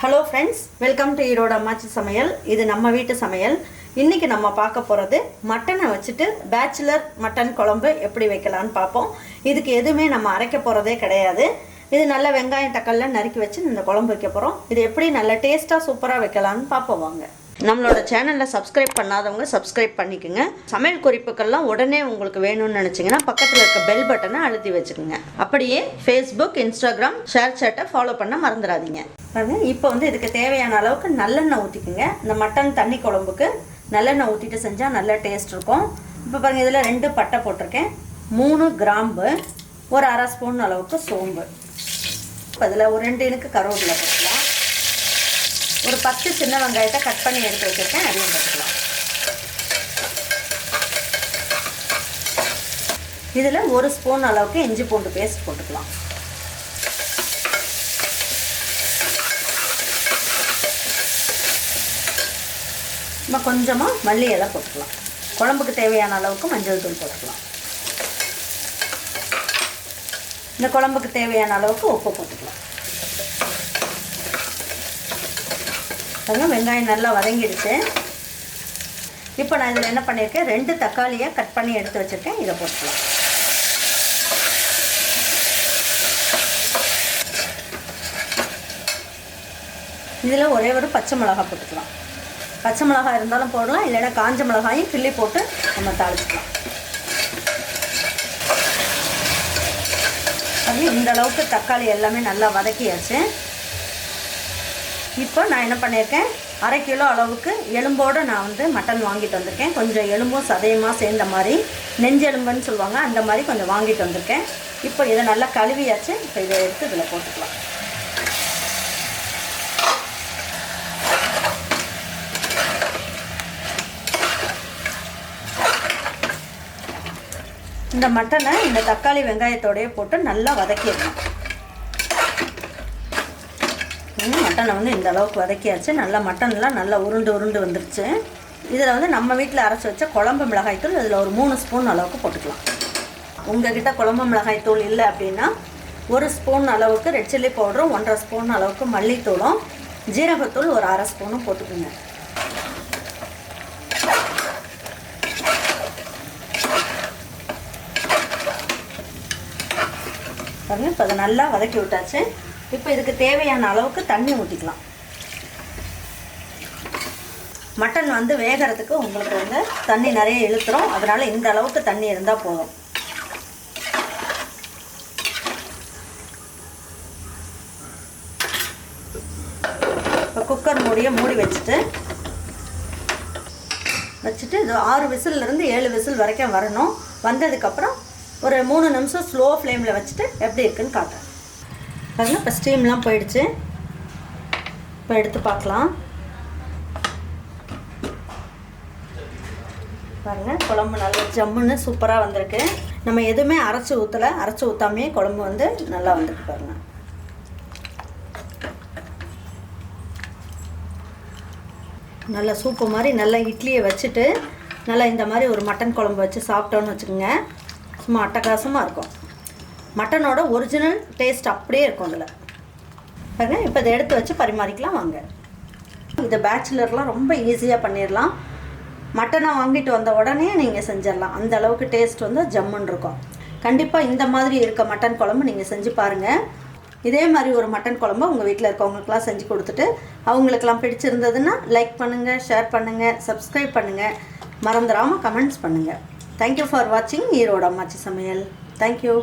Hello friends, welcome to Erode அம்மாச்சி சமையல். இது நம்ம வீட்டு சமையல். இன்றைக்கி நம்ம பார்க்க போகிறது மட்டனை வச்சுட்டு பேச்சுலர் மட்டன் குழம்பு எப்படி வைக்கலான்னு பார்ப்போம். இதுக்கு எதுவுமே நம்ம அரைக்க போகிறதே கிடையாது. இது நல்ல வெங்காயம் தக்காளிலாம் நறுக்கி வச்சு இந்த குழம்பு வைக்க போகிறோம். இது எப்படி நல்ல டேஸ்ட்டாக சூப்பராக வைக்கலான்னு பார்ப்போம் வாங்க. நம்மளோட சேனலில் சப்ஸ்கிரைப் பண்ணாதவங்க சப்ஸ்கிரைப் பண்ணிக்கோங்க. சமையல் குறிப்புக்கள்லாம் உடனே உங்களுக்கு வேணும்னு நினச்சிங்கன்னா பக்கத்தில் இருக்க பெல் பட்டனை அழுத்தி வச்சுக்கோங்க. அப்படியே ஃபேஸ்புக், இன்ஸ்டாகிராம், ஷேர் சேட்டை ஃபாலோ பண்ண மறந்துடாதீங்க. இப்போ இதுக்கு தேவையான அளவுக்கு நல்லெண்ணெய் ஊற்றிக்குங்க. இந்த மட்டன் தண்ணி குழம்புக்கு நல்லெண்ணெய் ஊற்றிட்டு செஞ்சால் நல்ல டேஸ்ட் இருக்கும். இப்போ பாருங்கள், இதில் 2 பட்டை போட்டிருக்கேன், 3 கிராம்பு, ஒரு அரை ஸ்பூன் அளவுக்கு சோம்பு. இப்போ இதில் ஒரு 2 இனுக்கு கருவேப்பிலை போட்டுக்கலாம். ஒரு 10 சின்ன வெங்காயத்தை கட் பண்ணி எடுத்து வச்சுருக்கேன், அதையும் போட்டுக்கலாம். இதில் 1 ஸ்பூன் அளவுக்கு இஞ்சி பூண்டு பேஸ்ட் போட்டுக்கலாம். நம்ம கொஞ்சமாக மல்லி இலை போட்டுக்கலாம். குழம்புக்கு தேவையான அளவுக்கு மஞ்சள் தூள் போட்டுக்கலாம். இந்த குழம்புக்கு தேவையான அளவுக்கு உப்பு போட்டுக்கலாம். வெங்காயம் நல்லா வதங்கிடுச்சு. இப்போ நான் இதில் என்ன பண்ணியிருக்கேன், 2 தக்காளியை கட் பண்ணி எடுத்து வச்சுருக்கேன், இதை போட்டுக்கலாம். இதில் ஒரே ஒரு பச்சை மிளகாய் போட்டுக்கலாம். பச்சை மிளகாய் இருந்தாலும் போடலாம், இல்லைன்னா காஞ்ச மிளகாயும் கிள்ளி போட்டு நம்ம தாளிச்சிக்கலாம். அது இந்த அளவுக்கு தக்காளி எல்லாமே நல்லா வதக்கியாச்சு. இப்போ நான் என்ன பண்ணியிருக்கேன், 1/2 கிலோ அளவுக்கு எலும்போடு நான் மட்டன் வாங்கிட்டு வந்திருக்கேன். கொஞ்சம் எலும்பும் சதையுமாக சேர்ந்த மாதிரி, நெஞ்செலும்புன்னு சொல்லுவாங்க, அந்த மாதிரி கொஞ்சம் வாங்கிட்டு வந்திருக்கேன். இப்போ இதை நல்லா கழுவியாச்சு. இப்போ இதை எடுத்து இதில் போட்டுக்கலாம். இந்த மட்டனை இந்த தக்காளி வெங்காயத்தோடையே போட்டு நல்லா வதக்கிடணும். மட்டனை இந்த அளவுக்கு வதக்கியாச்சு. நல்லா மட்டன்லாம் நல்லா உருண்டு வந்துருச்சு. இதில் நம்ம வீட்டில் அரைச்சி வச்ச குழம்பு மிளகாய்த்தூள் இதில் ஒரு 3 ஸ்பூன் அளவுக்கு போட்டுக்கலாம். உங்கள்கிட்ட குழம்பு மிளகாய்த்தூள் இல்லை அப்படின்னா 1 ஸ்பூன் அளவுக்கு ரெட் சில்லி பவுடரும், 1.5 ஸ்பூன் அளவுக்கு மல்லித்தூளும், ஜீரகத்தூள் ஒரு அரை ஸ்பூனும் போட்டுக்குங்க. இப்போ அதை நல்லா வதக்கி விட்டாச்சு. இப்போ இதுக்கு தேவையான அளவுக்கு தண்ணி ஊற்றிக்கலாம். மட்டன் வேகிறதுக்கு உங்களுக்கு தண்ணி நிறைய இழுத்துரும். அதனால் இந்த அளவுக்கு தண்ணி இருந்தால் போதும். இப்போ குக்கர் மூடி வச்சுட்டு இது 6 விசிலிருந்து 7 விசில் வரைக்கும் வரணும். வந்ததுக்கப்புறம் ஒரு 3 நிமிஷம் ஸ்லோ ஃப்ளேமில் வச்சுட்டு எப்படி இருக்குன்னு காட்டுறேன். பாருங்கள், இப்போ ஸ்டீம்லாம் போயிடுச்சு. இப்போ எடுத்து பார்க்கலாம். பாருங்கள், குழம்பு நல்லா ஜம்முன்னு சூப்பராக வந்திருக்கு. நம்ம எதுவுமே அரைச்சி ஊற்றாமே குழம்பு நல்லா வந்திருக்கு. பாருங்கள், நல்லா சூப்பு மாதிரி நல்லா இட்லியை வச்சுட்டு நல்லா இந்த மாதிரி ஒரு மட்டன் குழம்பு வச்சு சாப்பிட்டோன்னு வச்சுக்கோங்க, சும்மா அட்டகாசமாக இருக்கும். மட்டனோட ஒரிஜினல் டேஸ்ட் அப்படியே இருக்கும் இதில். பாருங்கள், இப்போ இதை எடுத்து வச்சு பரிமாறிக்கலாம் வாங்க. இந்த பேச்சுலர்லாம் ரொம்ப ஈஸியாக பண்ணிடலாம். மட்டனை வாங்கிட்டு வந்த உடனே நீங்கள் செஞ்சிடலாம். அந்த அளவுக்கு டேஸ்ட் ஜம்முன்னு இருக்கும். கண்டிப்பாக இந்த மாதிரி இருக்க மட்டன் குழம்பு நீங்கள் செஞ்சு பாருங்கள். இதே மாதிரி ஒரு மட்டன் குழம்பு உங்கள் வீட்டில் இருக்கவங்களுக்கெல்லாம் செஞ்சு கொடுத்துட்டு அவங்களுக்கெல்லாம் பிடிச்சிருந்ததுன்னா லைக் பண்ணுங்கள், ஷேர் பண்ணுங்கள், சப்ஸ்கிரைப் பண்ணுங்கள், மறந்துடாமல் கமெண்ட்ஸ் பண்ணுங்கள். தேங்க்யூ ஃபார் வாட்சிங் ஈரோடு அம்மாச்சி சமையல். தேங்க்யூ.